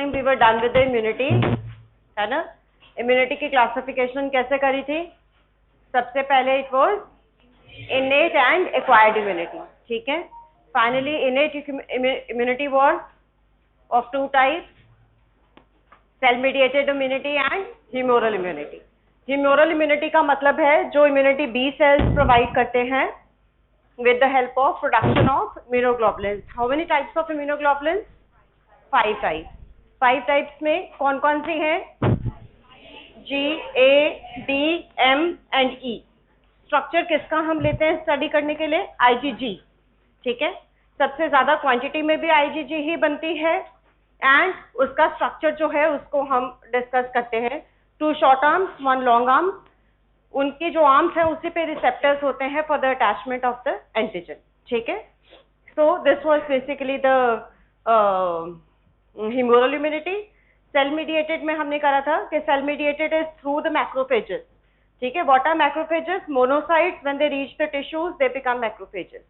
Time we were done with the immunity, है ना। Immunity की क्लासिफिकेशन कैसे करी थी? सबसे पहले it was innate and acquired immunity, ठीक है। Finally innate immunity was of two types, cell mediated immunity and humoral immunity. Humoral immunity का मतलब है जो इम्यूनिटी बी सेल्स प्रोवाइड करते हैं with the help of production of immunoglobulins. How many types of immunoglobulins? 5 types. 5 types में कौन कौन सी हैं? G, A, D, M and E. Structure किसका हम लेते हैं स्टडी करने के लिए? IgG, ठीक है। सबसे ज्यादा क्वांटिटी में भी IgG ही बनती है एंड उसका स्ट्रक्चर जो है उसको हम डिस्कस करते हैं। 2 शॉर्ट आर्म्स, 1 लॉन्ग आर्म्स। उनके जो आर्म्स हैं उसी पे रिसेप्टर्स होते हैं for the attachment of the antigen, ठीक है। So this was basically the humoral immunity. Cell mediated में हमने करा था कि cell mediated is through the macrophages, ठीक है। What are macrophages? Monocytes, when they reach the tissues they become macrophages.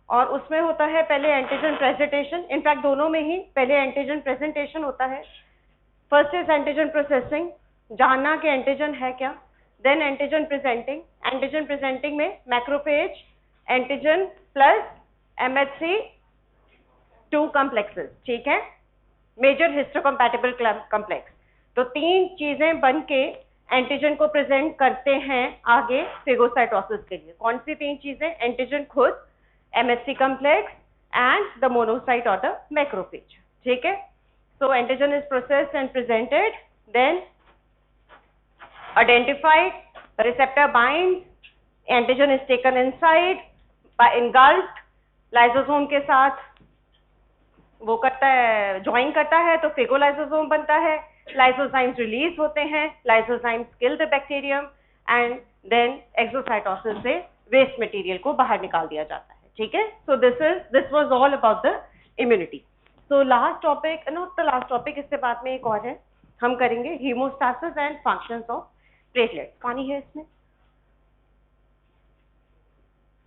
और उसमें होता है पहले एंटीजन प्रेजेंटेशन, इनफैक्ट दोनों में ही पहले एंटीजन प्रेजेंटेशन होता है। फर्स्ट इज एंटीजन प्रोसेसिंग, जानना कि एंटीजन है क्या। Then antigen presenting, antigen presenting में macrophage, antigen plus MHC 2 complexes, ठीक है, मेजर हिस्टोकम्पैटिबल कॉम्प्लेक्स। तो 3 चीजें बन के एंटीजन को प्रेजेंट करते हैं आगे फेगोसाइटोसिस के लिए। कौन सी 3 चीजें? एंटीजन खुद, MHC complex and the monocyte और द मैक्रोफेज, ठीक है। So antigen is processed and presented, then identified, the receptor binds, antigen is taken inside by engulfed, lysosome के साथ वो करता है, ज्वाइन करता है तो फेगोलाइसोसोम बनता है। लाइसोजाइम्स रिलीज होते हैं, lysozymes kill the bacterium and then exocytosis से वेस्ट मटेरियल को बाहर निकाल दिया जाता है, ठीक है। So this was all about the immunity. So last topic, not the last topic, इससे बाद में एक और है, हम करेंगे haemostasis and functions of platelets. पानी है इसमें?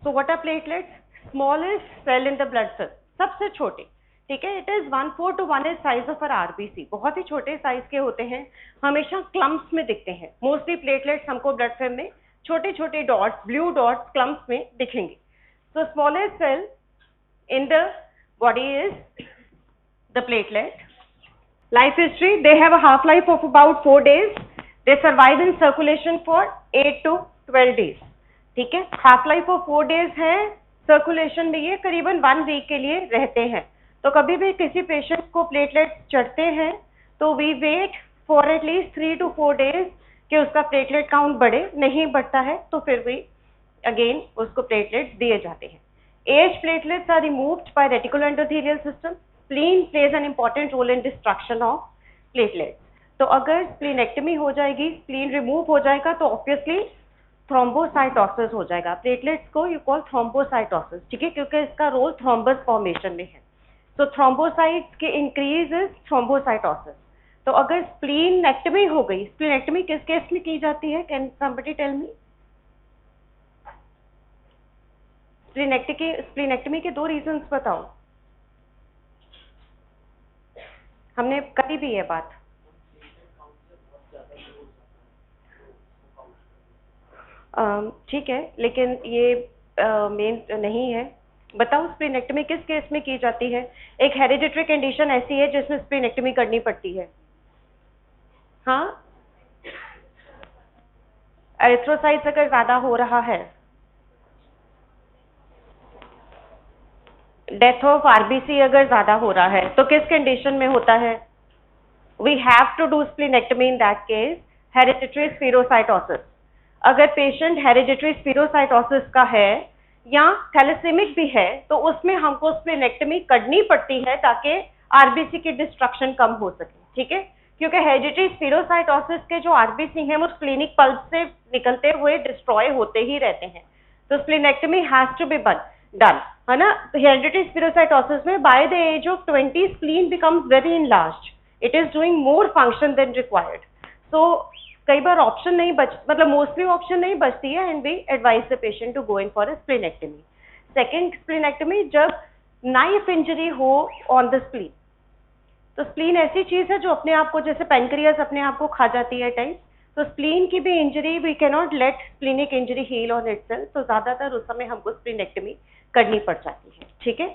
So what are platelets? Smallest cell in the blood cell, सबसे छोटे, ठीक है। It is 1/4 to 1 size of RBC, बहुत ही छोटे साइज के होते हैं, हमेशा क्लम्प्स में दिखते हैं। मोस्टली प्लेटलेट्स हमको ब्लड फिल्म में छोटे छोटे डॉट्स, ब्लू डॉट्स क्लम्प्स में दिखेंगे। So smallest cell in the body is the platelet. Life history, they have a half life of about 4 days. They survive in circulation for 8 to 12 days, ठीक है। Half life of 4 days है, circulation में ये करीबन 1 week के लिए रहते हैं। तो कभी भी किसी पेशेंट को प्लेटलेट चढ़ते हैं तो we wait for at least 3 to 4 days कि उसका प्लेटलेट काउंट बढ़े, नहीं बढ़ता है तो फिर भी अगेन उसको प्लेटलेट्स दिए जाते हैं। As platelets are removed by reticular endothelial system. Spleen plays an important role in destruction of platelets. तो अगर स्प्लीनेक्टमी हो जाएगी, स्प्लीन रिमूव हो जाएगा तो ऑब्वियसली थ्रोम्बोसाइटोसिस हो जाएगा। प्लेटलेट्स को यू कॉल थ्रोम्बोसाइटोसिस, ठीक है, क्योंकि इसका रोल थ्रोम्बस फॉर्मेशन में है। तो थ्रोम्बोसाइट्स के इंक्रीज इज थ्रोम्बोसाइटोसिस। तो अगर स्प्लीनेक्टमी हो गई, स्प्लीनेक्टमी किस केस में की जाती है? Can somebody tell me? Splenectomy के 2 रीजंस बताओ, हमने करी भी है बात। ठीक है, लेकिन ये मेन नहीं है। बताओ स्प्लीनेक्टमी किस केस में की जाती है? एक हेरिडिटरी कंडीशन ऐसी है जिसमें स्प्लीनेक्टमी करनी पड़ती है। हाँ, एरिथ्रोसाइट्स अगर ज्यादा हो रहा है, डेथ ऑफ RBC अगर ज्यादा हो रहा है तो किस कंडीशन में होता है? We have to do splenectomy in that case, hereditary spherocytosis. अगर पेशेंट हेरिडिटरी स्पीरोसाइटोसिस का है या थैलेसेमिक भी है तो उसमें हमको स्प्लीनेक्टमी करनी पड़ती है ताकि RBC की डिस्ट्रक्शन कम हो सके, ठीक है। क्योंकि हेरिडिटरी स्पीरोसाइटोसिस के जो RBC हैं वो स्प्लीनिक पल्प से निकलते हुए डिस्ट्रॉय होते ही रहते हैं। तो splenectomy has to be done, है ना। हेरिडिटरी स्पीरोसाइटोसिस में by the age of 20 spleen becomes very enlarged, it is doing more function than required. So कई बार ऑप्शन नहीं मतलब मोस्टली ऑप्शन नहीं बचती है and we advise the patient to go in for a splenectomy. Second splenectomy, जब knife injury हो on the spleen, तो स्प्लीन ऐसी चीज है जो अपने आप को, जैसे पैनक्रियास अपने आप को खा जाती है टाइप, तो स्प्लीन की भी injury, we can not let splenic injury heal on itself, तो ज्यादातर उस समय हमको स्प्लीनेक्टमी करनी पड़ जाती है, ठीक है।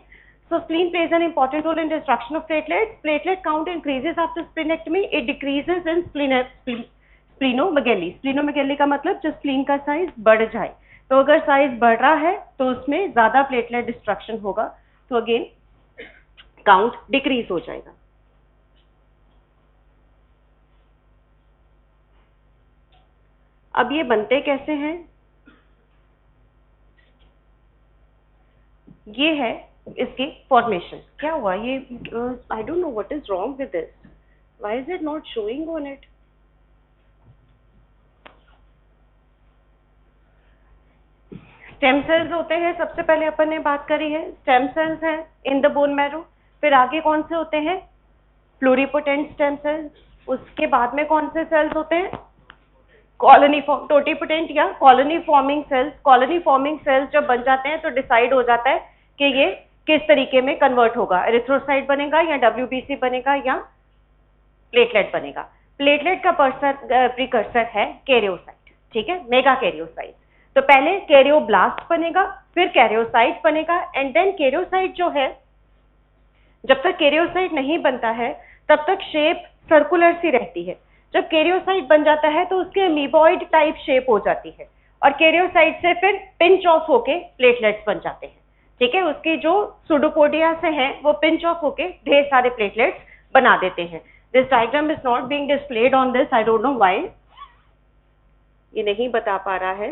So spleen plays an important role in destruction of platelets. Platelet count increases after splenectomy, it decreases in splenomegaly. Splenomegaly का मतलब जो स्प्लीन का साइज बढ़ जाए, तो अगर साइज बढ़ रहा है तो उसमें ज्यादा प्लेटलेट डिस्ट्रक्शन होगा, तो अगेन काउंट डिक्रीज हो जाएगा। अब ये बनते कैसे हैं, ये है इसकी फॉर्मेशन। क्या हुआ ये, आई don't know what is wrong with this, why is it not showing on it. Stem cells होते हैं, सबसे पहले अपन ने बात करी है, स्टेम सेल्स हैं इन द बोन मैरो। फिर आगे कौन से होते हैं, प्लूरिपोटेंट स्टेम सेल्स। उसके बाद में कौन से सेल्स होते हैं, कॉलोनी फॉर्म, टोटिपोटेंट या colony forming sales. Colony forming sales जब बन जाते हैं तो डिसाइड हो जाता है कि ये किस तरीके में कन्वर्ट होगा, एरिथ्रोसाइट बनेगा या डब्ल्यूबीसी बनेगा या प्लेटलेट बनेगा। प्लेटलेट का प्रीकर्सर है कैरियोसाइट, ठीक है, मेगा कैरियोसाइट। तो पहले कैरियोब्लास्ट बनेगा, फिर कैरियोसाइट बनेगा, एंड देन कैरियोसाइट जो है, जब तक कैरियोसाइट नहीं बनता है तब तक शेप सर्कुलर सी रहती है। जब कैरियोसाइट बन जाता है तो उसके अमीबॉइड टाइप शेप हो जाती है, और कैरियोसाइट से फिर पिंच ऑफ होके प्लेटलेट्स बन जाते हैं, ठीक है। उसकी जो सुडोपोडिया से हैं वो पिंच ऑफ होके ढेर सारे प्लेटलेट्स बना देते हैं। This diagram is not being displayed on this, I don't know why, ये नहीं बता पा रहा है,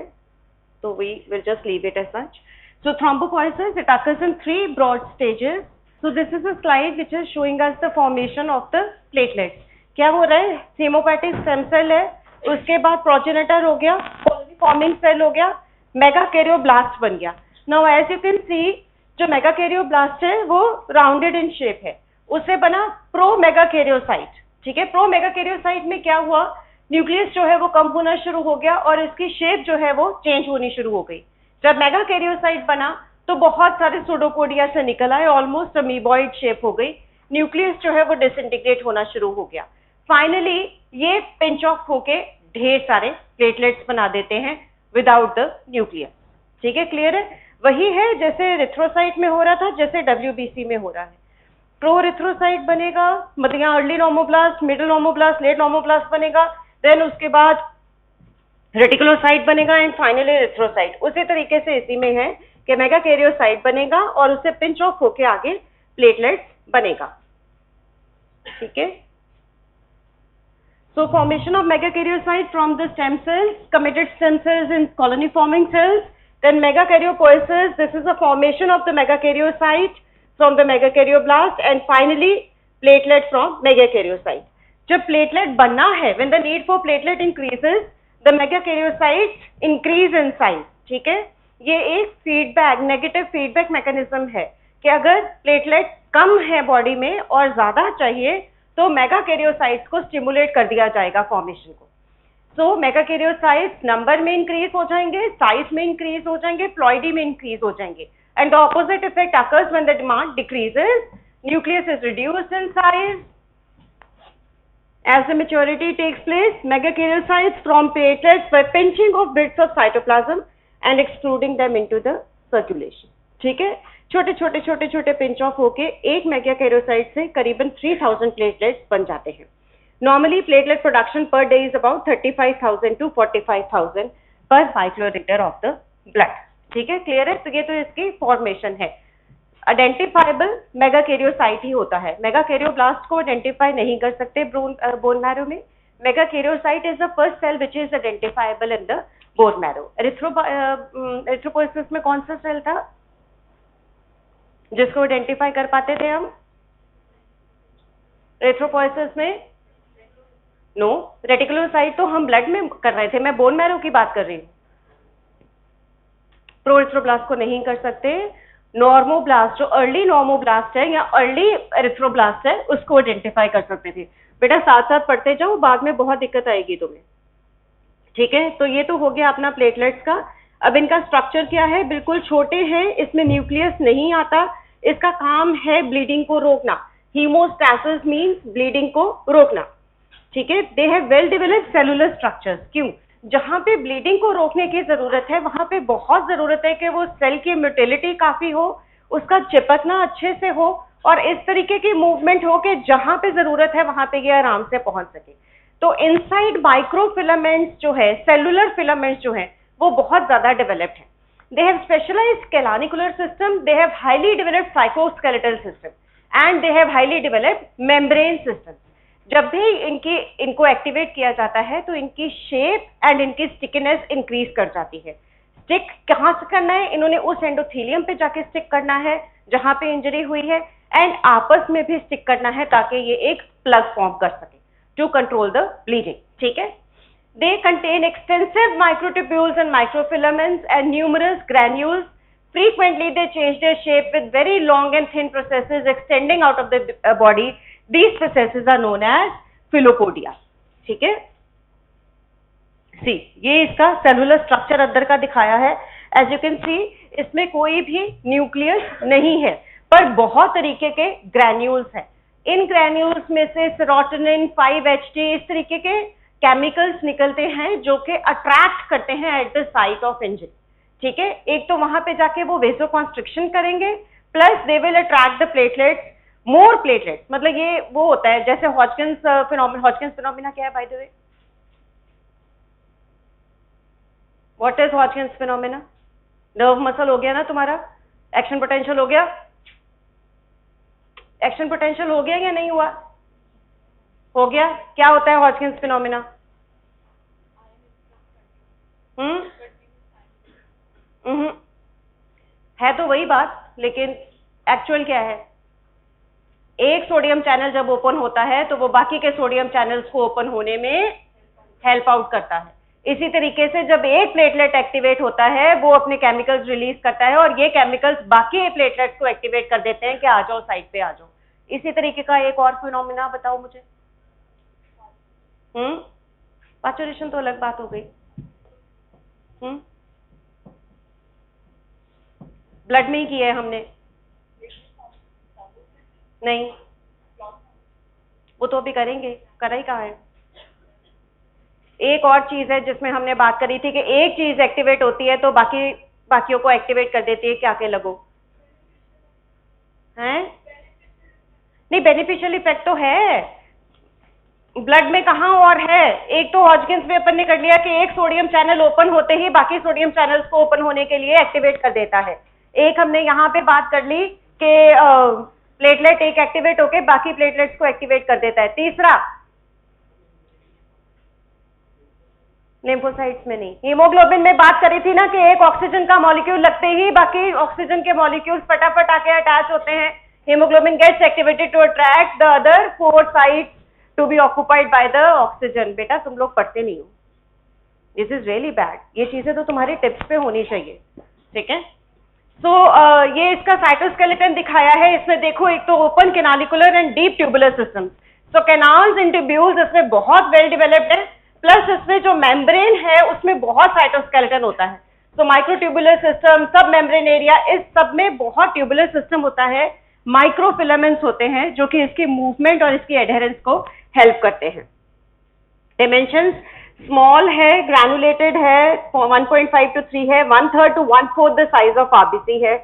तो we will just leave it as such. So thrombopoiesis, it occurs in 3 broad stages. So this is a slide which is showing us the formation of the platelets. क्या हो रहा है, हेमोपैथिक स्टेम सेल है, उसके बाद progenitor हो गया, colony forming cell हो गया, मेगाकैरियोब्लास्ट बन गया। Now as you can see, जो मेगाकैरियोब्लास्ट है वो राउंडेड इन शेप है, उससे बना प्रो मेगाकैरियोसाइट, ठीक है। प्रो मेगाकैरियोसाइट में क्या हुआ, न्यूक्लियस जो है वो कम होना शुरू हो गया और इसकी शेप जो है वो चेंज होनी शुरू हो गई। जब मेगाकैरियोसाइट बना तो बहुत सारे सुडोपोडिया से निकल आए, ऑलमोस्ट अमीबॉइड शेप हो गई, न्यूक्लियस जो है वो डिसइंटीग्रेट होना शुरू हो गया। फाइनली ये पिंच ऑफ होके ढेर सारे प्लेटलेट्स बना देते हैं विदाउट द न्यूक्लियस, ठीक है, क्लियर है। वही है जैसे एरिथ्रोसाइट में हो रहा था, जैसे डब्ल्यूबीसी में हो रहा है। प्रो एरिथ्रोसाइट बनेगा, मतलब यहाँ early normoblast, middle normoblast, late normoblast बनेगा, देन उसके बाद रेटिकुलोसाइट बनेगा एंड फाइनली एरिथ्रोसाइट। उसी तरीके से इसी में है कि मेगाकैरियोसाइट बनेगा और उससे पिंच ऑफ होके आगे प्लेटलेट्स बनेगा, ठीक है। So formation of megakaryocyte from the stem cells, committed stem cells in colony forming cells, then megakaryopoiesis, this is a formation of the megakaryocyte from the megakaryoblast, and finally platelet from megakaryocyte. जब platelet बनना है, when the need for platelet increases, the megakaryocytes increase in size, ठीक है। ये एक feedback, negative feedback mechanism है कि अगर प्लेटलेट कम है बॉडी में और ज्यादा चाहिए तो मेगाकैरियोसाइट्स को स्टिमुलेट कर दिया जाएगा फॉर्मेशन को। सो मेगाकैरियोसाइट्स नंबर में इंक्रीज हो जाएंगे, साइज में इंक्रीज हो जाएंगे, प्लॉइडी में इंक्रीज हो जाएंगे, and the opposite effect occurs when the demand decreases, nucleus is reduced in size. As the maturity takes place, megakaryocytes form platelets by pinching of bits of cytoplasm and extruding them into the circulation, ठीक है। छोटे छोटे छोटे छोटे pinch of होके एक megakaryocyte से करीबन 3000 प्लेटलेट्स बन जाते हैं। Normally platelet production per day is about 35,000 to 45,000 पर माइक्रोलीटर ऑफ द ब्लड, ठीक है, क्लियर है। तो ये तो इसकी फॉर्मेशन है। आइडेंटिफाइबल मेगाकैरियोसाइट ही होता है, मेगाकैरियोब्लास्ट को आइडेंटिफाई नहीं कर सकते बोन मैरो में। Megakaryocyte is the first cell which is identifiable in the bone marrow. Erythropoiesis में कौन सा सेल था जिसको आइडेंटिफाई कर पाते थे हम? एरिथ्रोपोइसिस में नो, रेटिकुलोसाइट तो हम ब्लड में कर रहे थे, मैं बोन मैरो की बात कर रही हूँ। प्रो एरिथ्रोब्लास्ट को नहीं कर सकते। नॉर्मोब्लास्ट, जो अर्ली नॉर्मोब्लास्ट है या अर्ली एरिथ्रोब्लास्ट है, उसको आइडेंटिफाई कर सकते थे। बेटा साथ साथ पढ़ते जाओ, बाद में बहुत दिक्कत आएगी तुम्हें, ठीक है। तो ये तो हो गया अपना प्लेटलेट्स का। अब इनका स्ट्रक्चर क्या है, बिल्कुल छोटे हैं, इसमें न्यूक्लियस नहीं आता, इसका काम है ब्लीडिंग को रोकना, हीमोस्टैसिस मीन्स ब्लीडिंग को रोकना, ठीक है। They have well developed cellular structures, क्यों? जहां पे ब्लीडिंग को रोकने की जरूरत है वहां पे बहुत जरूरत है कि वो सेल की मोटिलिटी काफी हो, उसका चिपकना अच्छे से हो और इस तरीके की मूवमेंट हो कि जहां पे जरूरत है वहां पे ये आराम से पहुंच सके। तो इनसाइड माइक्रोफिलामेंट्स जो है, सेलुलर फिलामेंट्स जो है, वो बहुत ज्यादा डेवलप्ड है। They have specialized calanicular system, they have highly developed cytoskeletal system and they have highly developed membrane system. जब भी इनको एक्टिवेट किया जाता है तो इनकी शेप एंड इनकी स्टिकीनेस इंक्रीज कर जाती है। स्टिक कहाँ से करना है? इन्होंने उस एंडोथेलियम पे जाके स्टिक करना है जहां पे इंजरी हुई है, एंड आपस में भी स्टिक करना है ताकि ये एक प्लग फॉर्म कर सके टू कंट्रोल द ब्लीडिंग, ठीक है। They contain extensive microtubules and microfilaments and numerous granules. Frequently, they change their shape with very long and thin processes extending out of the body. These processes are known as filopodia. ठीक है? See, ये इसका cellular structure अंदर का दिखाया है. As you can see, इसमें कोई भी न्यूक्लियस नहीं है, पर बहुत तरीके के ग्रैन्यूल्स हैं. इन ग्रैन्यूल्स में से सेरोटोनिन, 5-HT इस तरीके के केमिकल्स निकलते हैं जो कि अट्रैक्ट करते हैं eight the site of injury, ठीक है। एक तो वहां पे जाके वो वेसोकॉन्स्ट्रिक्शन करेंगे, plus they will attract the platelets, more platelets, मतलब ये वो होता है जैसे हॉजकिंस फिनोमिना क्या है by the way? What is Hodgkin's phenomena? Nerve muscle हो गया ना तुम्हारा, एक्शन पोटेंशियल हो गया, एक्शन पोटेंशियल हो गया या नहीं हुआ? हो गया। क्या होता है हॉजकिंस फिनोमिना? है तो वही बात, लेकिन एक्चुअल क्या है? एक सोडियम चैनल जब ओपन होता है तो वो बाकी के सोडियम चैनल्स को ओपन होने में हेल्प आउट करता है। इसी तरीके से जब एक प्लेटलेट एक्टिवेट होता है वो अपने केमिकल्स रिलीज करता है और ये केमिकल्स बाकी प्लेटलेट्स को एक्टिवेट कर देते हैं कि आ जाओ साइड पे आ जाओ। इसी तरीके का एक और फिनोमिना बताओ मुझे। पाचुरेशन तो अलग बात हो गई। ब्लड में ही किया है हमने, नहीं वो तो अभी करेंगे, करा ही कहाँ है। एक और चीज है जिसमें हमने बात करी थी कि एक चीज एक्टिवेट होती है तो बाकियों को एक्टिवेट कर देती है, क्या के लगो हैं? नहीं, बेनिफिशियल इफेक्ट तो है ब्लड में, कहाँ और है? एक तो हॉजकिंस में अपन ने कर लिया कि एक सोडियम चैनल ओपन होते ही बाकी सोडियम चैनल्स को ओपन होने के लिए एक्टिवेट कर देता है। एक हमने यहाँ पे बात कर ली कि प्लेटलेट एक एक्टिवेट होके बाकी प्लेटलेट्स को एक्टिवेट कर देता है। तीसरा, लिम्फोसाइट्स में नहीं, हीमोग्लोबिन में बात करी थी ना कि एक ऑक्सीजन का मॉलिक्यूल लगते ही बाकी ऑक्सीजन के मॉलिक्यूल्स फटाफट आके अटैच होते हैं। Haemoglobin gets activated to attract the other 4 sites to be occupied by the oxygen. बेटा तुम लोग पढ़ते नहीं हो, दिस इज रियली बैड। ये चीजें तो तुम्हारी टिप्स पे होनी चाहिए, ठीक है। सो ये इसका साइटोस्केलेटन दिखाया है। इसमें देखो, एक तो open canalicular and deep tubular system. So canals and tubules इसमें बहुत वेल डेवलप्ड है, प्लस इसमें जो मेम्ब्रेन है उसमें बहुत साइटोस्केलेटन होता है। तो माइक्रोट्यूबुलर सिस्टम, सब मेम्ब्रेन एरिया, इस सब में बहुत ट्यूबुलर सिस्टम होता है। माइक्रोफिलामेंट्स होते हैं जो कि इसकी मूवमेंट और इसकी एडहेरेंस को हेल्प करते हैं। डिमेंशंस स्मॉल है, ग्रैनुलेटेड है, 1.5 to 3 है, 1/3 to 1/4 the size of RBC है।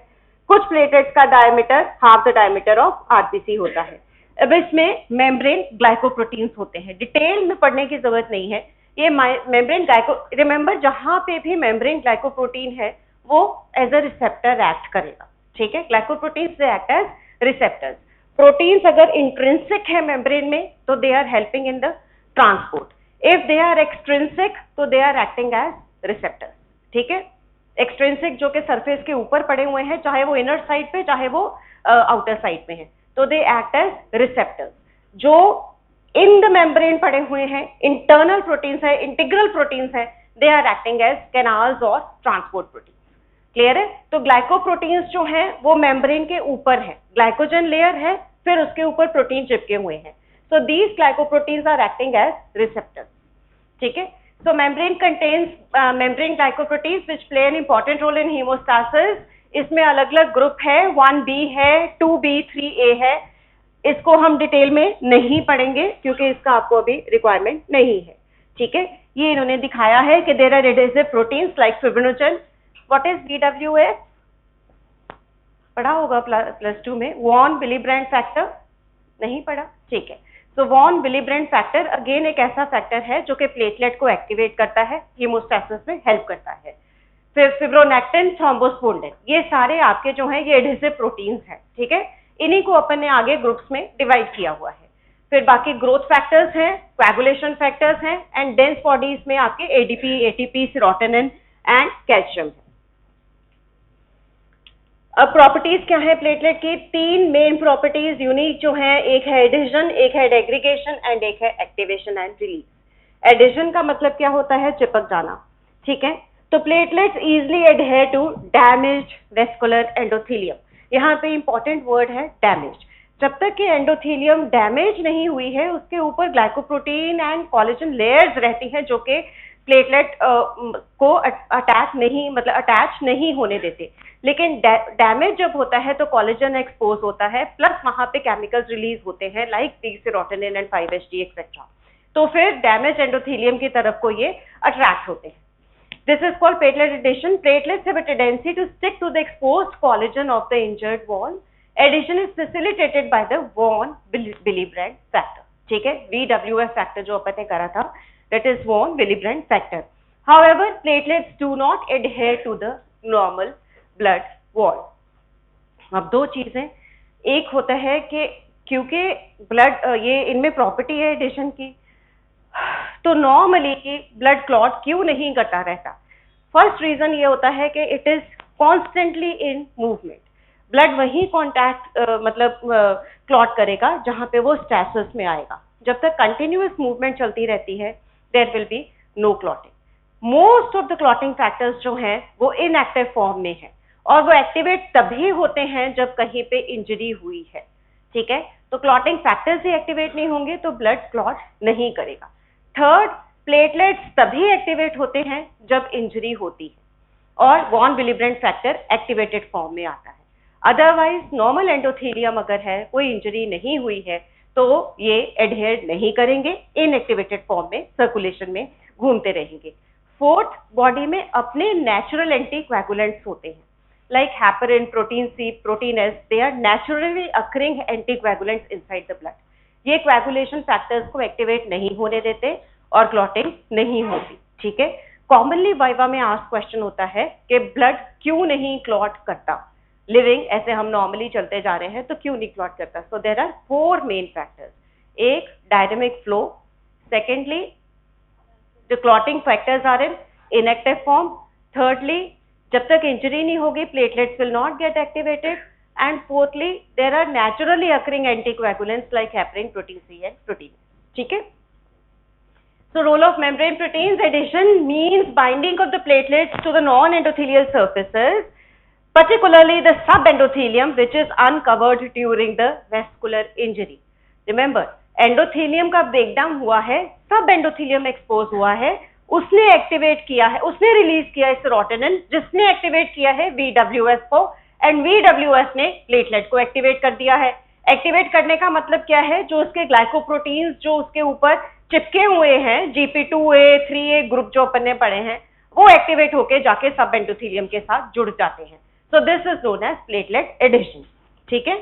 कुछ प्लेटलेट्स का diameter half the diameter of RBC होता है। अब इसमें मेम्ब्रेन ग्लाइकोप्रोटीन्स होते हैं, डिटेल में पढ़ने की जरूरत नहीं है। ये मेम्ब्रेन रिमेंबर, जहां पे भी मेम्ब्रेन ग्लाइकोप्रोटीन है वो एज अ रिसेप्टर एक्ट करेगा, ठीक है। Glycoproteins they act as receptors. Proteins अगर इंट्रिंसिक है मेम्ब्रेन में तो they are helping in the transport. If they are extrinsic तो they are acting as receptors, ठीक है। एक्सट्रिंसिक जो कि सरफेस के ऊपर पड़े हुए हैं, चाहे वो इनर साइड पे चाहे वो आउटर साइड में है, तो दे एक्ट एज रिसेप्टर्स। जो इन द मेम्ब्रेन पड़े हुए हैं, इंटरनल प्रोटीन्स है, इंटीग्रल प्रोटीन्स है, they are acting as canals और ट्रांसपोर्ट प्रोटीन। क्लियर है? तो ग्लाइकोप्रोटीन्स जो हैं वो मेम्ब्रेन के ऊपर है, ग्लाइकोजन लेयर है, फिर उसके ऊपर प्रोटीन चिपके हुए हैं। So these glycoproteins are acting as receptors, ठीक है। So membrane contains membrane glycoproteins which play an important role in hemostasis. इसमें अलग अलग ग्रुप है, 1B है, 2B, 3A है। इसको हम डिटेल में नहीं पढ़ेंगे क्योंकि इसका आपको अभी रिक्वायरमेंट नहीं है, ठीक है। ये इन्होंने दिखाया है कि there are adhesive proteins like fibrinogen. What is BWF? पढ़ा होगा +2 में। वॉन विलीब्रेंड फैक्टर नहीं पढ़ा, ठीक है। सो वॉन विलीब्रेंड फैक्टर अगेन एक ऐसा फैक्टर है जो कि प्लेटलेट को एक्टिवेट करता है, हीमोस्टैसिस में हेल्प करता है। फिर फिब्रोनेक्टिन, थ्रोम्बोस्पोंडिन, ये सारे आपके जो हैं ये एडेसिव प्रोटीन्स हैं, ठीक है। इन्हीं को अपन ने आगे ग्रुप्स में डिवाइड किया हुआ है। फिर बाकी ग्रोथ फैक्टर्स हैं, कोएगुलेशन फैक्टर्स हैं, एंड डेंस बॉडीज में आपके ADP, ATP, serotonin and calcium है। अब प्रॉपर्टीज क्या है प्लेटलेट की? 3 मेन प्रॉपर्टीज यूनिक जो है, एक है एडिशन, एक है एग्रीगेशन एंड एक है एक्टिवेशन एंड रिलीज। एडिशन का मतलब क्या होता है? चिपक जाना, ठीक है। तो platelets easily adhere to damaged vascular endothelium. यहाँ पे इंपॉर्टेंट वर्ड है डैमेज। जब तक कि एंडोथेलियम डैमेज नहीं हुई है उसके ऊपर ग्लाइकोप्रोटीन एंड कोलेजन लेयर्स रहती हैं जो कि प्लेटलेट को अटैच नहीं होने देते। लेकिन डैमेज जब होता है तो कोलेजन एक्सपोज होता है, प्लस वहां पे केमिकल्स रिलीज होते हैं like serotonin and 5-HT etcetera. तो फिर डैमेज एंडोथेलियम की तरफ को ये अट्रैक्ट होते हैं। This is called platelet adhesion. Platelets have a tendency to stick to the exposed collagen of the injured wall. Adhesion is facilitated by the von Willebrand factor. ठीक है, VWF factor जो अपन ने करा था, that is von Willebrand factor. However, platelets do not adhere to the normal blood wall. अब दो चीजें, एक होता है कि क्योंकि ब्लड ये इनमें प्रॉपर्टी है एडिशन की, तो नॉर्मली ब्लड क्लॉट क्यों नहीं करता रहता? फर्स्ट रीजन ये होता है कि it is constantly in movement. Blood वही कॉन्टैक्ट क्लॉट करेगा जहां पे वो स्टैसिस में आएगा। जब तक कंटिन्यूअस मूवमेंट चलती रहती है there will be no clotting. Most of the clotting factors जो हैं वो इनएक्टिव फॉर्म में है और वो एक्टिवेट तभी होते हैं जब कहीं पे इंजरी हुई है, ठीक है। तो क्लॉटिंग फैक्टर्स ही एक्टिवेट नहीं होंगे तो ब्लड क्लॉट नहीं करेगा। थर्ड, प्लेटलेट्स तभी एक्टिवेट होते हैं जब इंजरी होती है और वॉन विलिब्रेंट फैक्टर एक्टिवेटेड फॉर्म में आता है। अदरवाइज नॉर्मल एंडोथेलियम अगर है, कोई इंजरी नहीं हुई है, तो ये एडहेयर नहीं करेंगे, इनएक्टिवेटेड फॉर्म में सर्कुलेशन में घूमते रहेंगे। फोर्थ, बॉडी में अपने नेचुरल एंटीकोएगुलेंट्स होते हैं like heparin, protein C, protein S, they are naturally occurring anticoagulants inside the blood. ये कोएगुलेशन फैक्टर्स को एक्टिवेट नहीं होने देते और क्लॉटिंग नहीं होती, ठीक है। कॉमनली वाइवा में आस्क क्वेश्चन होता है कि ब्लड क्यों नहीं क्लॉट करता, लिविंग ऐसे हम नॉर्मली चलते जा रहे हैं तो क्यों नहीं क्लॉट करता? So there are 4 main factors. एक, dynamic flow. Secondly, the clotting factors are in inactive form. Thirdly, जब तक इंजरी नहीं होगी platelets will not get activated. And fourthly, there are naturally occurring anticoagulants like heparin, protein C and protein S. ठीक है? So role of membrane proteins adhesion means binding of the platelets to the non-endothelial surfaces, particularly the subendothelium which is uncovered during the vascular injury. Remember, endothelium का breakdown हुआ है, subendothelium expose हुआ है, उसने activate किया है, उसने release किया है सेरोटोनिन, जिसने एक्टिवेट किया है VWF को, एंड VWF ने प्लेटलेट को एक्टिवेट कर दिया है। एक्टिवेट करने का मतलब क्या है? जो उसके ग्लाइकोप्रोटीन्स जो उसके ऊपर चिपके हुए हैं, GP2A, 3A ग्रुप जो अपन ने पढ़े हैं, वो एक्टिवेट होके जाके सब एंडोथेलियम के साथ जुड़ जाते हैं। So this is known as platelet adhesion, ठीक है।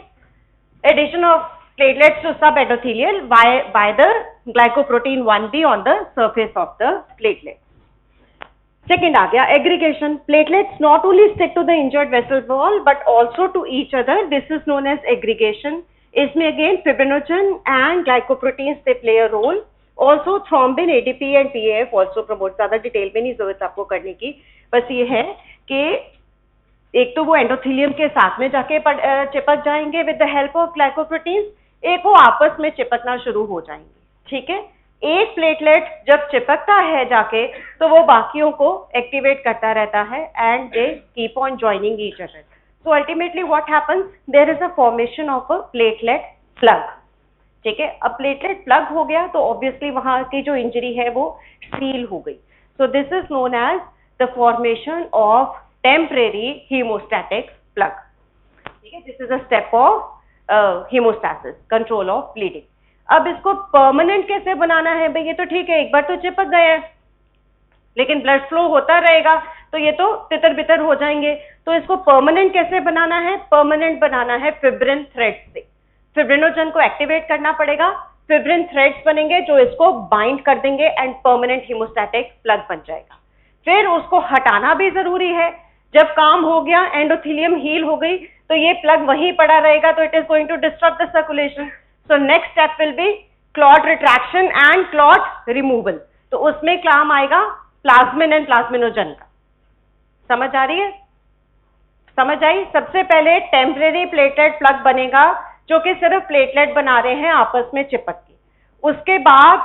Adhesion of platelets to sub endothelial by the glycoprotein 1B on the surface of the platelet. Second आ गया aggregation. Platelets not only stick to the injured vessel wall but also to each other, this is known as aggregation. इसमें again fibrinogen and glycoproteins they play a role. Also thrombin, ADP and PAF also promote. ज्यादा detail में नहीं जरूरत आपको करने की, बस ये है कि एक तो वो एंडोथेलियम के साथ में जाके चिपक जाएंगे with the help of glycoproteins, एक वो आपस में चिपकना शुरू हो जाएंगे, ठीक है। एक प्लेटलेट जब चिपकता है जाके तो वो बाकियों को एक्टिवेट करता रहता है and they keep on joining each other. So ultimately what happens, there is a formation of a platelet plug, ठीक है। अब प्लेटलेट प्लग हो गया तो ऑब्वियसली वहां की जो इंजरी है वो सील हो गई। So this is known as the formation of temporary haemostatic plug, ठीक है। This is a step of hemostasis, control of bleeding. अब इसको परमानेंट कैसे बनाना है भाई? ये तो ठीक है, एक बार तो चिपक गए हैं, लेकिन ब्लड फ्लो होता रहेगा तो ये तो तितर बितर हो जाएंगे। तो इसको परमानेंट कैसे बनाना है? परमानेंट बनाना है फिब्रिन थ्रेड्स से। फिब्रिनोजन को एक्टिवेट करना पड़ेगा, फिब्रिन थ्रेड्स बनेंगे जो इसको बाइंड कर देंगे एंड परमानेंट हीमोस्टैटिक प्लग बन जाएगा। फिर उसको हटाना भी जरूरी है। जब काम हो गया, एंडोथेलियम हील हो गई, तो ये प्लग वहीं पड़ा रहेगा, तो it is going to disturb the circulation. So next step will be clot retraction and clot removal. तो उसमें काम आएगा प्लाज्मिन एंड प्लाज्मिनोजन का। समझ आ रही है? समझ आई? सबसे पहले टेम्परेरी प्लेटलेट प्लग बनेगा जो कि सिर्फ प्लेटलेट बना रहे हैं आपस में चिपक के। उसके बाद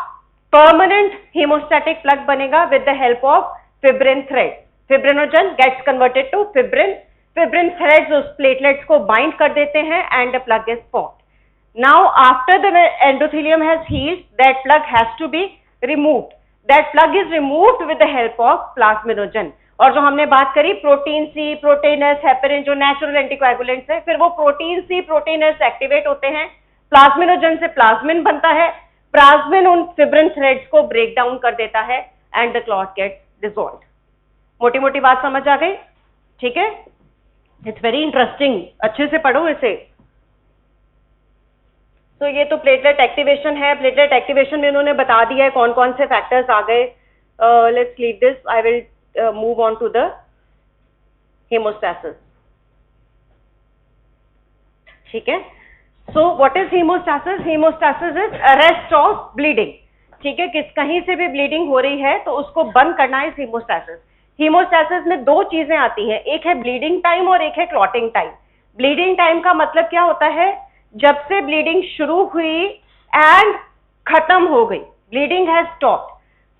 परमानेंट हीमोस्टैटिक प्लग बनेगा with the help of fibrin thread. Fibrinogen gets converted to fibrin, fibrin threads उस प्लेटलेट्स को बाइंड कर देते हैं and the plug is formed. Now after the endothelium has healed, that plug has to be removed. That plug is removed with the help of plasminogen. और जो हमने बात करी protein C, protein S, heparin जो natural anticoagulants है, फिर वो protein C, protein S activate होते हैं, प्लाज्मिनोजन से प्लाज्मिन बनता है, प्लाज्मिन उन फिब्रिन थ्रेड्स को ब्रेक डाउन कर देता है and the clot gets dissolved. मोटी मोटी बात समझ आ गई? ठीक है, इट्स वेरी इंटरेस्टिंग, अच्छे से पढ़ो इसे। तो ये तो प्लेटलेट एक्टिवेशन है। प्लेटलेट एक्टिवेशन में उन्होंने बता दिया है कौन कौन से फैक्टर्स आ गए। Let's leave this, I will move on to the hemostasis. ठीक है, so what is hemostasis? Hemostasis is arrest of bleeding. ठीक है, कहीं से भी ब्लीडिंग हो रही है तो उसको बंद करना है hemostasis. hemostasis में दो चीजें आती हैं, एक है ब्लीडिंग टाइम और एक है क्लॉटिंग टाइम। ब्लीडिंग टाइम का मतलब क्या होता है? जब से ब्लीडिंग शुरू हुई एंड खत्म हो गई, ब्लीडिंग हैज स्टॉप्ड।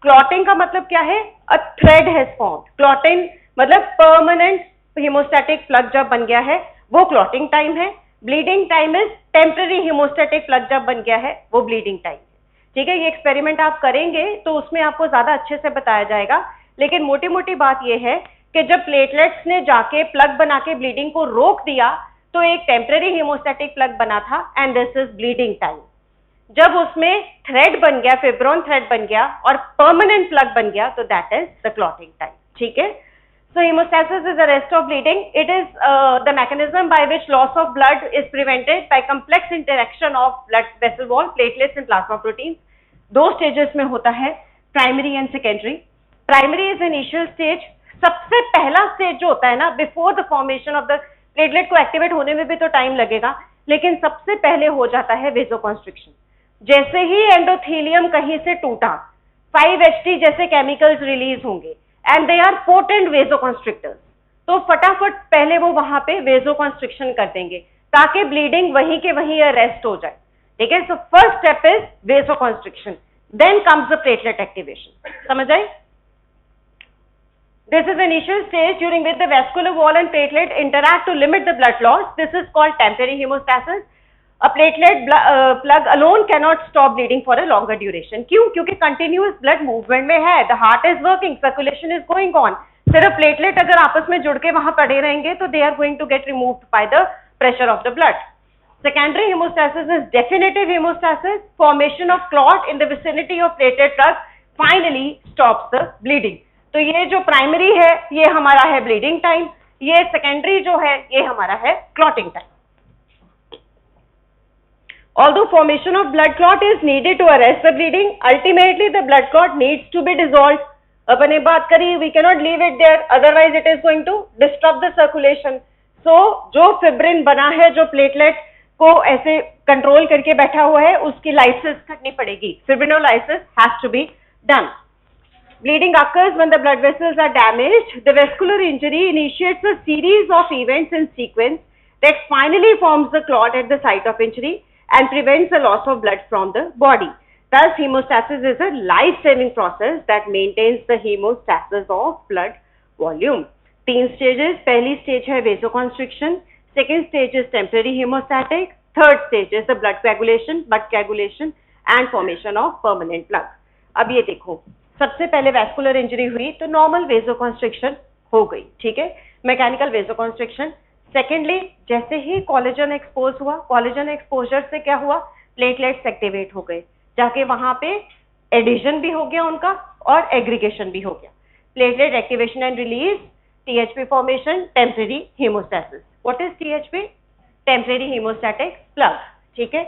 क्लॉटिंग का मतलब क्या है? अ थ्रेड हैज फॉर्म्ड। क्लॉटिंग मतलब परमानेंट हीमोस्टैटिक प्लग जब बन गया है वो क्लॉटिंग टाइम है। Bleeding time is temporary haemostatic plug जब बन गया है वो ब्लीडिंग टाइम है। ठीक है, ये एक्सपेरिमेंट आप करेंगे तो उसमें आपको ज्यादा अच्छे से बताया जाएगा, लेकिन मोटी मोटी बात यह है कि जब प्लेटलेट्स ने जाके प्लग बना के ब्लीडिंग को रोक दिया तो एक टेम्पररी हीमोस्टैटिक प्लग बना था and this is bleeding time. जब उसमें थ्रेड बन गया, फिब्रोन थ्रेड बन गया और परमानेंट प्लग बन गया, तो that is the clotting time. ठीक है, सो hemostasis is arrest of bleeding. It is the mechanism by which loss of blood is prevented by complex interaction of blood vessel wall, platelets and plasma proteins. दो stages में होता है, primary and secondary. Primary is initial stage. सबसे पहला stage जो होता है ना, before the formation of the platelet को एक्टिवेट होने में भी तो टाइम लगेगा, लेकिन सबसे पहले हो जाता है वेसोकॉन्स्ट्रिक्शन। जैसे ही एंडोथेलियम कहीं से टूटा, 5-HT जैसे केमिकल्स रिलीज होंगे एंड दे आर पोटेंट वेसोकॉन्स्ट्रिक्टर्स, तो फटाफट पहले वो वहां पे वेसोकॉन्स्ट्रिक्शन कर देंगे ताकि ब्लीडिंग वहीं के वहीं अरेस्ट हो जाए। ठीक है, so first step is vasoconstriction, then comes the platelet activation. समझ आई? This is the initial stage during which the vascular wall and platelet interact to limit the blood loss. This is called temporary hemostasis. A platelet plug alone cannot stop bleeding for a longer duration. क्यों? क्योंकि continuous blood movement में है, the heart is working, circulation is going on. सिर्फ platelet अगर आपस में जुड़ के वहां पड़े रहेंगे तो they are going to get removed by the pressure of the blood. Secondary hemostasis is definitive hemostasis. Formation of clot in the vicinity of platelet plug finally stops the bleeding. तो ये जो प्राइमरी है ये हमारा है bleeding time, ये secondary जो है ये हमारा है clotting time. Although formation of blood clot is needed to arrest the bleeding, ultimately the blood clot needs to be dissolved. अपन ने बात करी, we cannot leave it there, otherwise it is going to disrupt the circulation. So जो fibrin बना है, जो platelet को ऐसे control करके बैठा हुआ है, उसकी लाइसिस करनी पड़ेगी। फिब्रिनोलाइसिस has to be done. Bleeding occurs when the blood vessels are damaged. The vascular injury initiates a series of events in sequence that finally forms the clot at the site of injury and prevents the loss of blood from the body. Thus, hemostasis is a life-saving process that maintains the hemostasis of blood volume. 3 stages. पहली stage है vasoconstriction, second stage is temporary hemostatic, third stage is the blood coagulation and formation of permanent plug. अब ये देखो, सबसे पहले vascular injury हुई तो normal वेसोकॉन्स्ट्रिक्शन हो गई, ठीक है, मैकेनिकल वेसोकॉन्स्ट्रिक्शन। सेकेंडली, जैसे ही कोलेजन एक्सपोज हुआ, कोलेजन एक्सपोजर से क्या हुआ, प्लेटलेट्स एक्टिवेट हो गए, जाके वहां पे एडिशन भी हो गया उनका और एग्रीगेशन भी हो गया। Platelet activation and release, THP formation, temporary haemostasis. What is THP? Temporary haemostatic plug. ठीक है।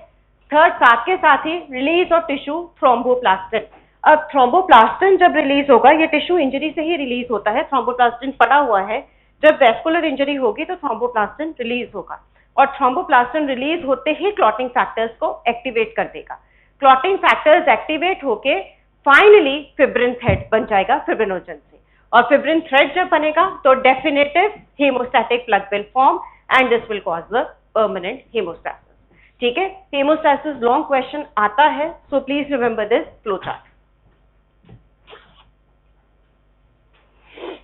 थर्ड, साथ के साथ ही रिलीज ऑफ टिश्यू थ्रोम्बोप्लास्टिन। अब थ्रोम्बोप्लास्टिन जब रिलीज होगा, ये टिश्यू इंजरी से ही रिलीज होता है, थ्रोम्बोप्लास्टिन पड़ा हुआ है, जब वैस्कुलर इंजरी होगी तो थ्रोम्बोप्लास्टिन रिलीज होगा और थ्रोम्बोप्लास्टिन रिलीज होते ही क्लॉटिंग फैक्टर्स को एक्टिवेट कर देगा। क्लॉटिंग फैक्टर्स एक्टिवेट होके फाइनली फिब्रिन थ्रेड बन जाएगा फिब्रिनोजन से, और फिब्रिन थ्रेड जब बनेगा तो definitive haemostatic plug will form and this will cause the permanent haemostasis. ठीक है। हीमोस्टैसिस लॉन्ग क्वेश्चन आता है, so please remember this flow chart.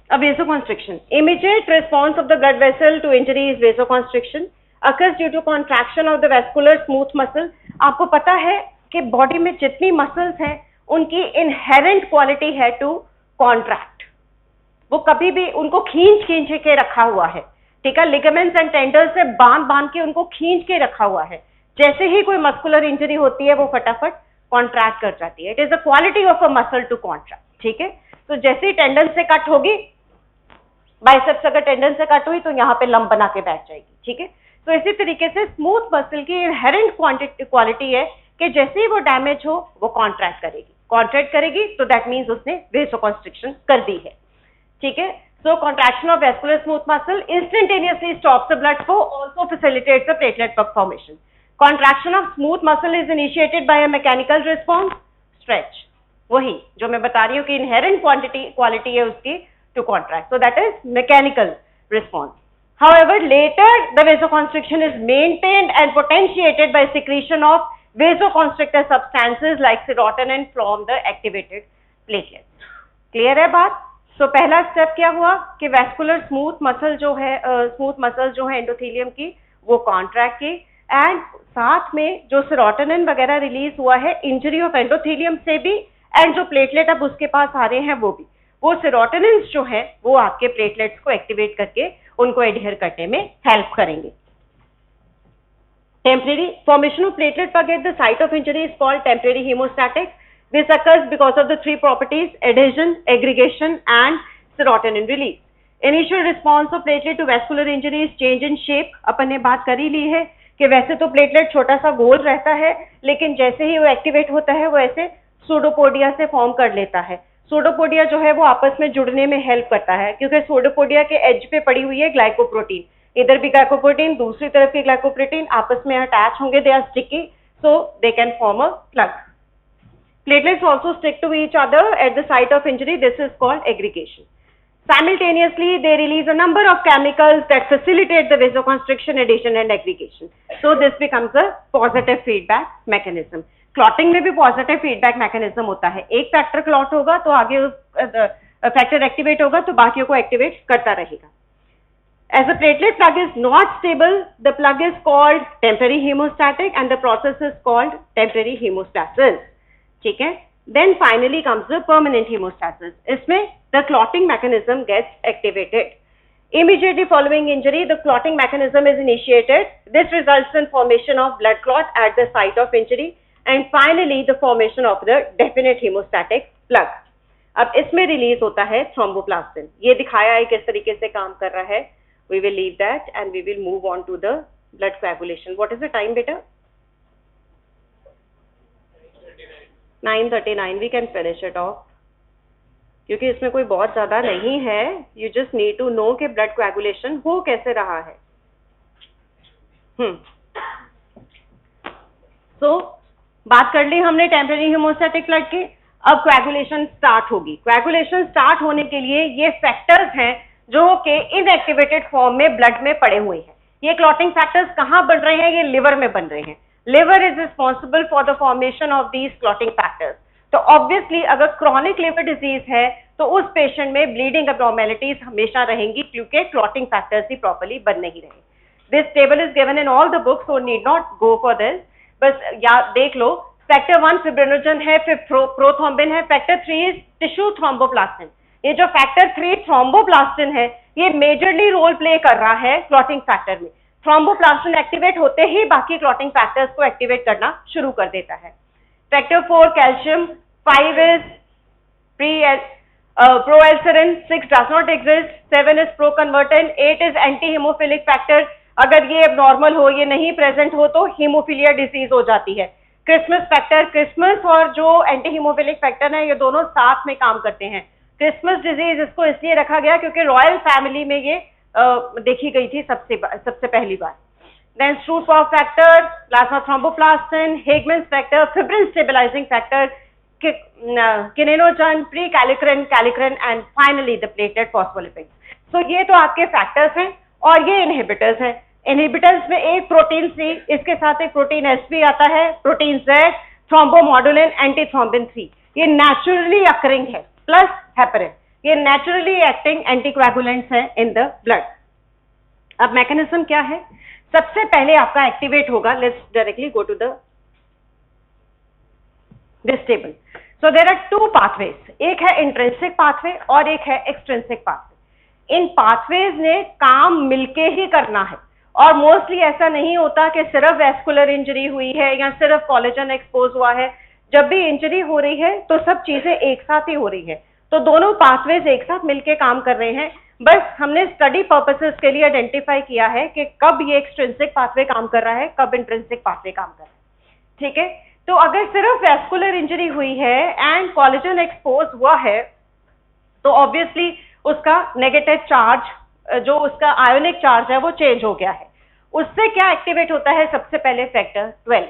A vasoconstriction. Immediate response of the blood vessel to injury is vasoconstriction. Occurs due to contraction of the vascular smooth muscle. आपको पता है कि body में जितनी muscles हैं उनकी इनहेरेंट क्वालिटी है to contract, वो कभी भी उनको खींच खींच के रखा हुआ है। ठीक है। लिगामेंट्स एंड टेंडर्स से बांध बांध के उनको खींच के रखा हुआ है। जैसे ही कोई मस्कुलर इंजरी होती है वो फटाफट कॉन्ट्रैक्ट कर जाती है। It is a quality of a muscle to contract. ठीक है। तो जैसे ही टेंडन से कट होगी, बाइसेप्स अगर टेंडन से कट हुई तो यहाँ पे लंब बना के बैठ जाएगी। ठीक है। तो इसी तरीके से स्मूथ मसल की इनहेरेंट क्वालिटी है कि जैसे ही वो डैमेज हो वो कॉन्ट्रैक्ट करेगी तो दैट मीन्स उसने वेसोकॉन्स्ट्रिक्शन कर दी है। ठीक है। So contraction of vascular smooth muscle instantaneously stops the blood flow, also facilitates the platelet plug formation. Contraction of smooth muscle is initiated by a mechanical response, stretch. वही जो मैं बता रही हूँ कि इनहेरेंट क्वालिटी है उसकी to contract. So that is mechanical response. However, later the vasoconstriction is maintained and potentiated by secretion of vasoconstrictor substances like serotonin from the activated platelets. Clear है बात? So पहला स्टेप क्या हुआ कि vascular smooth muscle जो है endothelium की वो कॉन्ट्रैक्ट की, एंड साथ में जो सेरोटोनिन वगैरह रिलीज हुआ है इंजरी ऑफ एंडोथेलियम से भी, एंड जो प्लेटलेट अब उसके पास आ रहे हैं वो भी, वो सेरोटोनिन्स जो है वो आपके प्लेटलेट्स को एक्टिवेट करके उनको एडहियर करने में हेल्प करेंगे। Temporary formation of platelet plug at the site of injury is called temporary haemostatic. This occurs because of the three properties, adhesion, aggregation and serotonin release. Initial response of platelet to vascular injury is change in shape. अपन ने बात कर ही ली है कि वैसे तो platelet छोटा सा गोल रहता है, लेकिन जैसे ही वो एक्टिवेट होता है वो ऐसे सूडोपोडिया से फॉर्म कर लेता है। सूडोपोडिया जो है वो आपस में जुड़ने में हेल्प करता है, क्योंकि सूडोपोडिया के एज पे पड़ी हुई है ग्लाइकोप्रोटीन, इधर भी ग्लाइकोप्रोटीन, दूसरी तरफ की ग्लाइकोप्रोटीन आपस में अटैच होंगे, they are sticky, so they can form a plug. Platelets also stick to each other at the site of injury, this is called aggregation. Simultaneously, they release a number of chemicals that facilitate the vasoconstriction, adhesion and aggregation. So this becomes a positive feedback mechanism. Clotting में भी positive feedback mechanism होता है। एक factor clot होगा तो आगे उस factor activate होगा तो बाकियों को एक्टिवेट करता रहेगा। As a platelet plug is not stable, the plug is called temporary hemostatic and the process is called temporary hemostasis. ठीक है। Then finally comes the permanent hemostasis. इसमें the clotting mechanism gets activated. Immediately following injury, the clotting mechanism is initiated. This results in formation of blood clot at the site of injury. And finally the formation of the definite hemostatic plug. अब इसमें release होता है thromboplastin. ये दिखाया है किस तरीके से काम कर रहा है। We will leave that and we will move on to the blood coagulation. What is the time, beta? 9:39. We can finish it off. क्योंकि इसमें कोई बहुत ज्यादा नहीं है। You just need to know कि blood coagulation हो कैसे रहा है। So बात कर ली हमने टेम्परेरी हीमोस्टैटिक प्लग की। अब कोएगुलेशन स्टार्ट होगी। कोएगुलेशन स्टार्ट होने के लिए ये फैक्टर्स हैं जो कि इनएक्टिवेटेड फॉर्म में ब्लड में पड़े हुए हैं। ये क्लॉटिंग फैक्टर्स कहाँ बन रहे हैं? ये लिवर में बन रहे हैं। Liver is responsible for the formation of these clotting factors. तो ऑब्वियसली अगर क्रॉनिक लिवर डिजीज है तो उस पेशेंट में ब्लीडिंग एब्नॉर्मेलिटीज हमेशा रहेंगी, क्योंकि क्लॉटिंग फैक्टर्स ही प्रॉपर्ली बन नहीं रहे। This table is given in all the books, so need not go for this. बस याद देख लो, फैक्टर 1 फिब्रिनोजन है, फिर प्रोथ्रोम्बिन है, फैक्टर 3 इज टिश्यू थ्रोम्बोप्लास्टिन। ये जो फैक्टर 3 थ्रोम्बोप्लास्टिन है ये मेजरली रोल प्ले कर रहा है क्लॉटिंग फैक्टर में। थ्रोम्बोप्लास्टिन एक्टिवेट होते ही बाकी क्लॉटिंग फैक्टर्स को एक्टिवेट करना शुरू कर देता है। Factor 4 calcium, 5 is proaccelerin, 6 does not exist, 7 is proconvertin, 8 is anti haemophilic factor. अगर ये एबनॉर्मल हो, ये नहीं प्रेजेंट हो तो हीमोफीलिया डिजीज हो जाती है। क्रिसमस फैक्टर, क्रिसमस और जो एंटी हीमोफिलिक फैक्टर है ये दोनों साथ में काम करते हैं। क्रिसमस डिजीज इसको इसलिए रखा गया क्योंकि रॉयल फैमिली में ये देखी गई थी सबसे पहली बार। Then Stuart Prower factor, plasma thromboplastin, Hageman's factor, fibrin stabilising factor, kininogen, pre kallikrein, kallikrein and finally the platelet phospholipids. So ये तो आपके फैक्टर्स हैं और ये इनहिबिटर्स हैं। इनहिबिटर्स में एक प्रोटीन सी, इसके साथ एक प्रोटीन एस भी आता है, protein Z, thrombomodulin, antithrombin 3। ये नेचुरली अकरिंग है, प्लस हेपरिन, ये नेचुरली एक्टिंग एंटीकोएगुलेंट्स हैं इन द ब्लड। अब मैकेनिज्म क्या है? सबसे पहले आपका एक्टिवेट होगा, let's directly go to this table. So there are 2 pathways, एक है इंट्रिंसिक पाथवे और एक है एक्सट्रिंसिक पाथवे। इन पाथवेज ने काम मिलके ही करना है और मोस्टली ऐसा नहीं होता कि सिर्फ वैस्कुलर इंजरी हुई है या सिर्फ कोलेजन एक्सपोज हुआ है। जब भी इंजरी हो रही है तो सब चीजें एक साथ ही हो रही है, तो दोनों पाथवेज एक साथ मिलके काम कर रहे हैं। बस हमने स्टडी पर्पसेस के लिए आइडेंटिफाई किया है कि कब ये एक्सट्रिंसिक पाथवे काम कर रहा है, कब इंट्रिंसिक पाथवे काम कर रहा है। ठीक है, तो अगर सिर्फ वैस्कुलर इंजरी हुई है एंड कोलेजन एक्सपोज हुआ है तो ऑब्वियसली उसका नेगेटिव चार्ज, जो उसका आयोनिक चार्ज है वो चेंज हो गया है। उससे क्या एक्टिवेट होता है? सबसे पहले फैक्टर 12।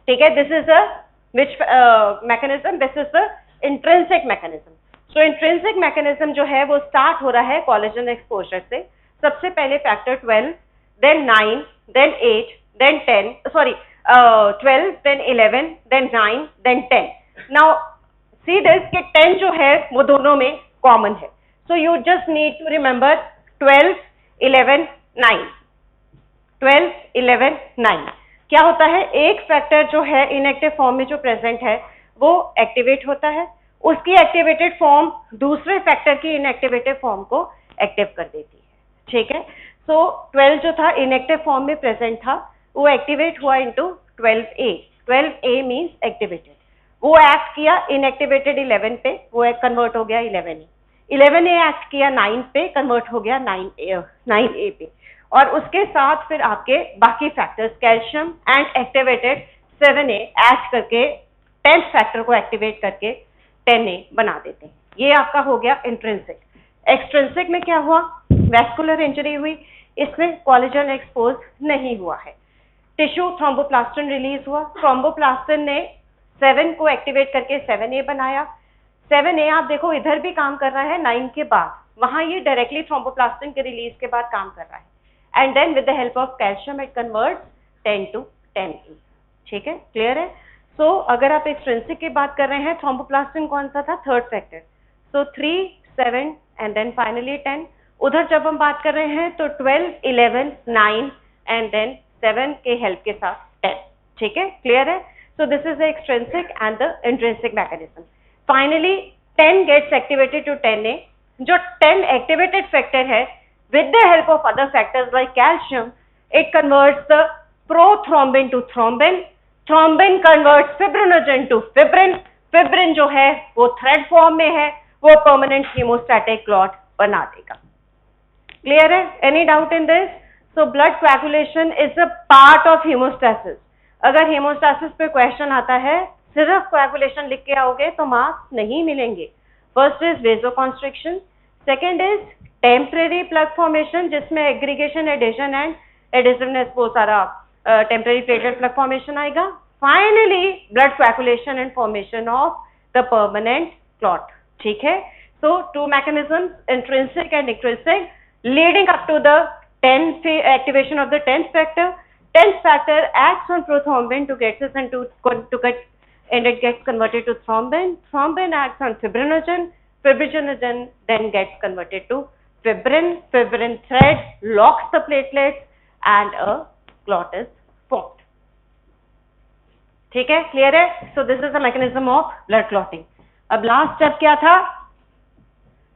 ठीक है, this is a which mechanism? This is the intrinsic mechanism. So intrinsic mechanism जो है वो स्टार्ट हो रहा है कोलेजन एक्सपोजर से। सबसे पहले factor 12, then 9, then 8, then 10, sorry 12, then 11, then 9, then 10। Now see this कि 10 जो है वो दोनों में कॉमन है। So you just need to remember 12, 11, 9, 12, 11, 9। क्या होता है? एक फैक्टर जो है इनएक्टिव फॉर्म में जो प्रेजेंट है वो एक्टिवेट होता है, उसकी एक्टिवेटेड फॉर्म दूसरे फैक्टर की इनएक्टिवेटेड फॉर्म को एक्टिव कर देती है। ठीक है, सो 12 जो था इनएक्टिव फॉर्म में प्रेजेंट था, वो एक्टिवेट हुआ into 12A। 12A means activated, वो एक्ट किया इनएक्टिवेटेड 11 पे, वो एक कन्वर्ट हो गया 11A। 11A एक्ट किया 9 पे, कन्वर्ट हो गया 9A पे। और उसके साथ फिर आपके बाकी factors calcium and activated 7A act करके 10th फैक्टर को एक्टिवेट करके 10A बना देते हैं। ये आपका हो गया इंट्रिंसिक। एक्सट्रिंसिक में क्या हुआ? वैस्कुलर इंजरी हुई, इसमें कोलेजन एक्सपोज नहीं हुआ है, टिश्यू थ्रोम्बोप्लास्टिन रिलीज हुआ, थ्रोम्बोप्लास्टिन ने 7 को एक्टिवेट करके 7A बनाया। 7A आप देखो इधर भी काम कर रहा है 9 के बाद, वहां ये डायरेक्टली थ्रोम्बोप्लास्टिन के रिलीज के बाद काम कर रहा है। And then with the help of calcium it converts 10 to 10A। ठीक है, क्लियर है? सो अगर आप एक्सट्रिंसिक की बात कर रहे हैं, थ्रोम्बोप्लास्टिन कौन सा था? 3rd factor. So 3, 7 and then finally 10। उधर जब हम बात कर रहे हैं तो 12, 11, 9 एंड देन 7 के हेल्प के साथ 10। ठीक है, क्लियर है? So this is the extrinsic and the intrinsic mechanism. Finally 10 gets activated to 10A। जो 10 एक्टिवेटेड फैक्टर है, with the help of other factors like calcium, it converts the prothrombin to thrombin, thrombin converts fibrinogen to fibrin, fibrin जो है वो thread form में है, वो permanent hemostatic clot बना देगा। Clear है? Any doubt in this? So blood coagulation is a part of hemostasis। अगर hemostasis पे question आता है, सिर्फ coagulation लिख के आओगे तो मार्क्स नहीं मिलेंगे। First is vasoconstriction, second is temporary plug formation जिसमें एग्रीगेशन, एडिशन एंड एडिसिवनेस वो सारा टेम्परेरी प्लेटलेट प्लग फॉर्मेशन आएगा। Finally blood coagulation and formation of the permanent clot. ठीक है, सो 2 mechanisms, intrinsic and extrinsic, leading up to the 10th activation of the 10th factor. 10th factor acts on prothrombin to get this and and it gets converted to thrombin. Thrombin acts on fibrinogen. Fibrinogen then gets converted to fibrin. Fibrin thread locks the platelets and a clot is formed. ठीक है, clear है? So this is the mechanism of blood clotting. अब last step क्या था?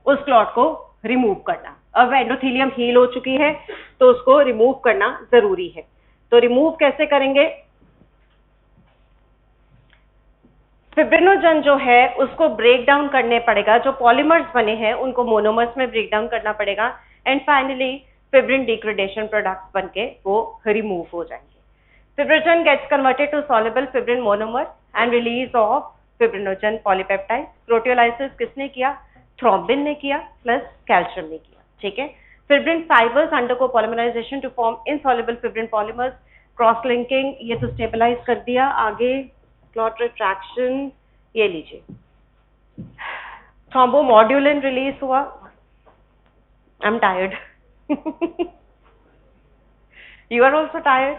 उस clot को remove करना। अब एंडोथेलियम हील हो चुकी है तो उसको रिमूव करना जरूरी है। तो रिमूव कैसे करेंगे? फिब्रिनोजन जो है उसको ब्रेक डाउन करने पड़ेगा, जो पॉलीमर्स बने हैं उनको मोनोमर्स में ब्रेक डाउन करना पड़ेगा and finally fibrin degradation products बनके वो रिमूव हो जाएंगे। Fibrinogen gets converted to soluble fibrin monomer and release of fibrinogen polypeptide. Proteolysis किसने किया? थ्रोम्बिन ने किया प्लस कैल्शियम ने किया, ठीक है। Fibrin fibers undergo polymerization to form insoluble fibrin polymers, cross linking ये तो स्टेबलाइज कर दिया। आगे क्लॉट रिट्रैक्शन, ये लीजिए थ्रोम्बोमॉड्यूलिन रिलीज हुआ। I am tired you are also tired.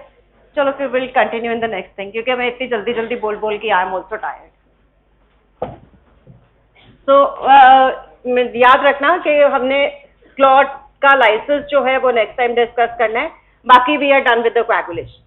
चलो फिर will continue in the next thing, क्योंकि मैं इतनी जल्दी जल्दी बोल बोल के आई एम ऑल्सो टायर्ड। तो याद रखना कि हमने क्लॉट का लाइसिस जो है वो नेक्स्ट टाइम डिस्कस करना है। बाकी we are done with the coagulation.